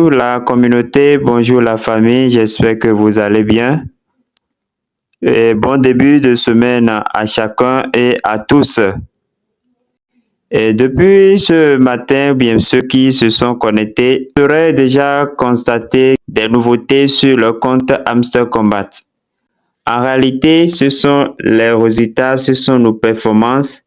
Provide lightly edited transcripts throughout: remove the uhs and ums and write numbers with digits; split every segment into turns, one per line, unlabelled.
bonjour la communauté, bonjour la famille, j'espère que vous allez bien. Et bon début de semaine à chacun et à tous. Et depuis ce matin, bien ceux qui se sont connectés auraient déjà constaté des nouveautés sur le compte Hamster Combat. En réalité, ce sont les résultats, ce sont nos performances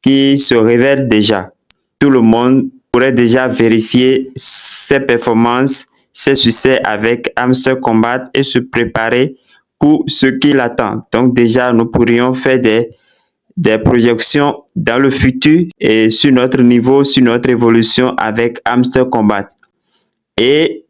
qui se révèlent déjà. Tout le monde pourrait déjà vérifier ses performances, ses succès avec Hamster Combat et se préparer pour ce qui l'attend. Donc déjà, nous pourrions faire des projections dans le futur et sur notre niveau, sur notre évolution avec Hamster Combat. Et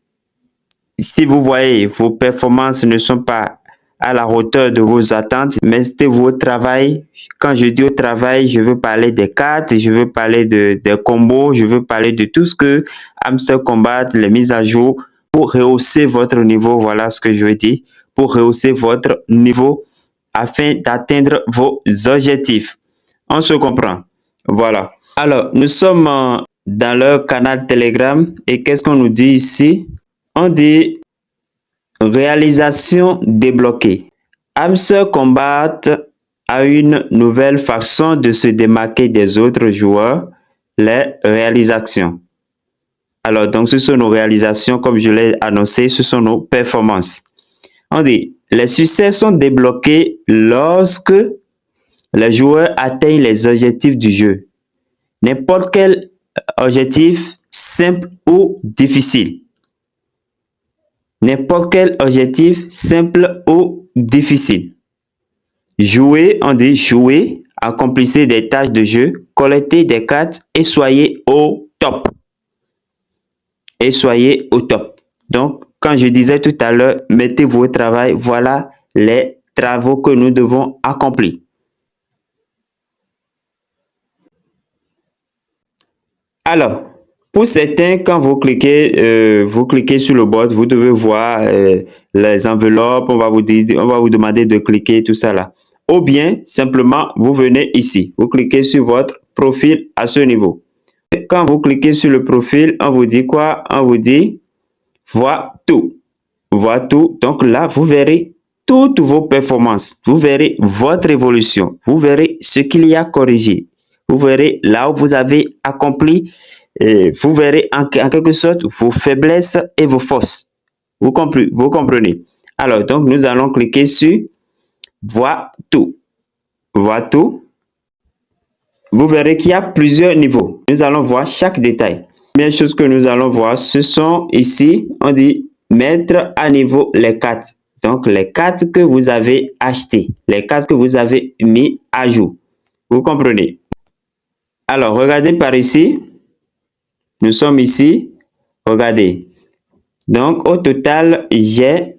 si vous voyez, vos performances ne sont pas à la hauteur de vos attentes, mais c'était votre travail. Quand je dis au travail, je veux parler des cartes, je veux parler des combos, je veux parler de tout ce que Hamster Combat, les mises à jour pour rehausser votre niveau. Voilà ce que je veux dire, pour rehausser votre niveau afin d'atteindre vos objectifs. On se comprend. Voilà. Alors, nous sommes dans leur canal Telegram et qu'est-ce qu'on nous dit ici? On dit réalisation débloquée. Hamster Combat a une nouvelle façon de se démarquer des autres joueurs, les réalisations. Alors, donc, ce sont nos réalisations, comme je l'ai annoncé, ce sont nos performances. On dit, les succès sont débloqués lorsque les joueurs atteignent les objectifs du jeu. N'importe quel objectif, simple ou difficile. N'importe quel objectif, simple ou difficile. Jouer, on dit jouer, accomplissez des tâches de jeu, collectez des cartes et soyez au top. Et soyez au top. Donc, quand je disais tout à l'heure, mettez-vous au travail, voilà les travaux que nous devons accomplir. Alors, pour certains, quand vous cliquez sur le bot, vous devez voir les enveloppes, on va vous demander de cliquer, tout ça là. Ou bien, simplement, vous venez ici, vous cliquez sur votre profil à ce niveau. Quand vous cliquez sur le profil, on vous dit quoi? On vous dit, voir tout. Voir tout. Donc là, vous verrez toutes vos performances. Vous verrez votre évolution. Vous verrez ce qu'il y a corrigé. Vous verrez là où vous avez accompli. Et vous verrez en quelque sorte vos faiblesses et vos forces. Vous comprenez? Alors, donc, nous allons cliquer sur voir tout. Voir tout. Vous verrez qu'il y a plusieurs niveaux. Nous allons voir chaque détail. La première chose que nous allons voir, ce sont ici, on dit mettre à niveau les cartes. Donc, les cartes que vous avez achetées, les cartes que vous avez mis à jour. Vous comprenez? Alors, regardez par ici. Nous sommes ici. Regardez. Donc, au total, j'ai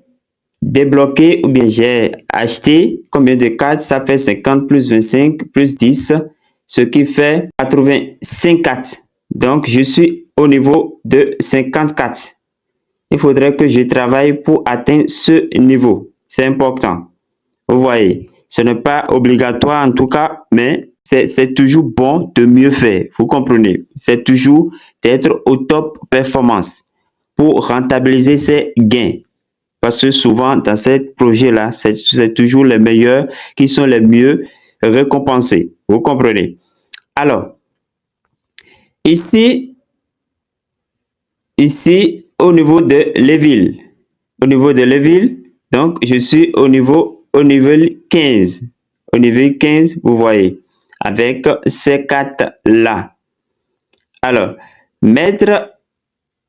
débloqué ou bien j'ai acheté combien de cartes? Ça fait 50 plus 25 plus 10, ce qui fait 85 cartes. Donc, je suis au niveau de 54. Il faudrait que je travaille pour atteindre ce niveau. C'est important. Vous voyez, ce n'est pas obligatoire en tout cas, mais c'est toujours bon de mieux faire. Vous comprenez? C'est toujours d'être au top performance pour rentabiliser ses gains. Parce que souvent, dans ces projets-là, c'est toujours les meilleurs qui sont les mieux récompensés. Vous comprenez? Alors, ici, au niveau de level. Au niveau de level, donc je suis au niveau 15. Au niveau 15, vous voyez, avec ces cartes-là. Alors, mettre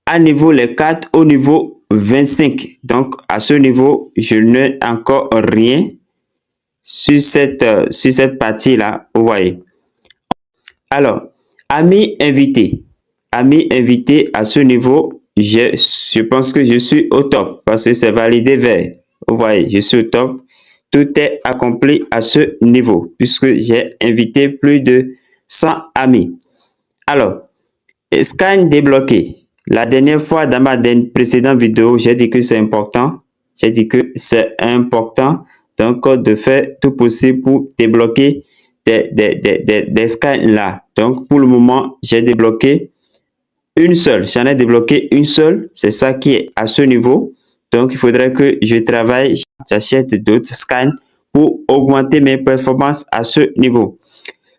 à niveau les cartes au niveau 25. Donc, à ce niveau, je n'ai encore rien sur cette partie-là, vous voyez. Alors, amis invités. Amis invités à ce niveau, je pense que je suis au top parce que c'est validé vert. Vous voyez, je suis au top. Tout est accompli à ce niveau puisque j'ai invité plus de 100 amis. Alors, scan débloqué. La dernière fois, dans ma précédente vidéo, j'ai dit que c'est important. J'ai dit que c'est important donc de faire tout possible pour débloquer des scans là. Donc, pour le moment, j'ai débloqué une seule. J'en ai débloqué une seule. C'est ça qui est à ce niveau. Donc, il faudrait que je travaille, j'achète d'autres scans pour augmenter mes performances à ce niveau.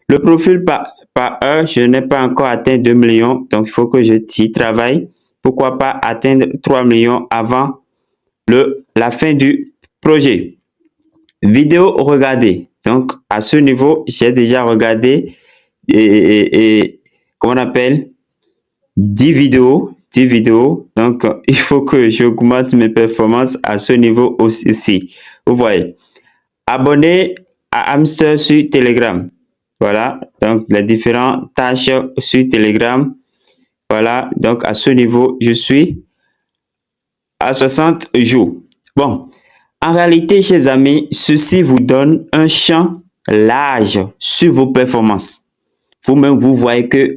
Le profil par heure, je n'ai pas encore atteint 2 millions. Donc, il faut que je t'y travaille. Pourquoi pas atteindre 3 millions avant la fin du projet. Vidéo regardée. Donc, à ce niveau, j'ai déjà regardé et comment on appelle 10 vidéos. 10 vidéos. Donc, il faut que j'augmente mes performances à ce niveau aussi. Vous voyez. Abonné à Hamster sur Telegram. Voilà. Donc, les différentes tâches sur Telegram. Voilà. Donc, à ce niveau, je suis à 60 jours. Bon. En réalité, chers amis, ceci vous donne un champ large sur vos performances. Vous-même, vous voyez que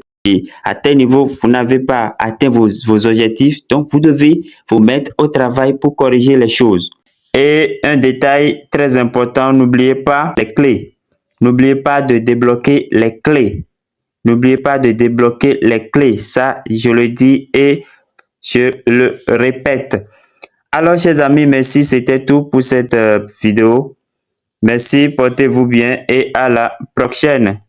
à tel niveau, vous n'avez pas atteint vos objectifs. Donc, vous devez vous mettre au travail pour corriger les choses. Et un détail très important, n'oubliez pas les clés. N'oubliez pas de débloquer les clés. N'oubliez pas de débloquer les clés. Ça, je le dis et je le répète. Alors, chers amis, merci. C'était tout pour cette vidéo. Merci, portez-vous bien et à la prochaine.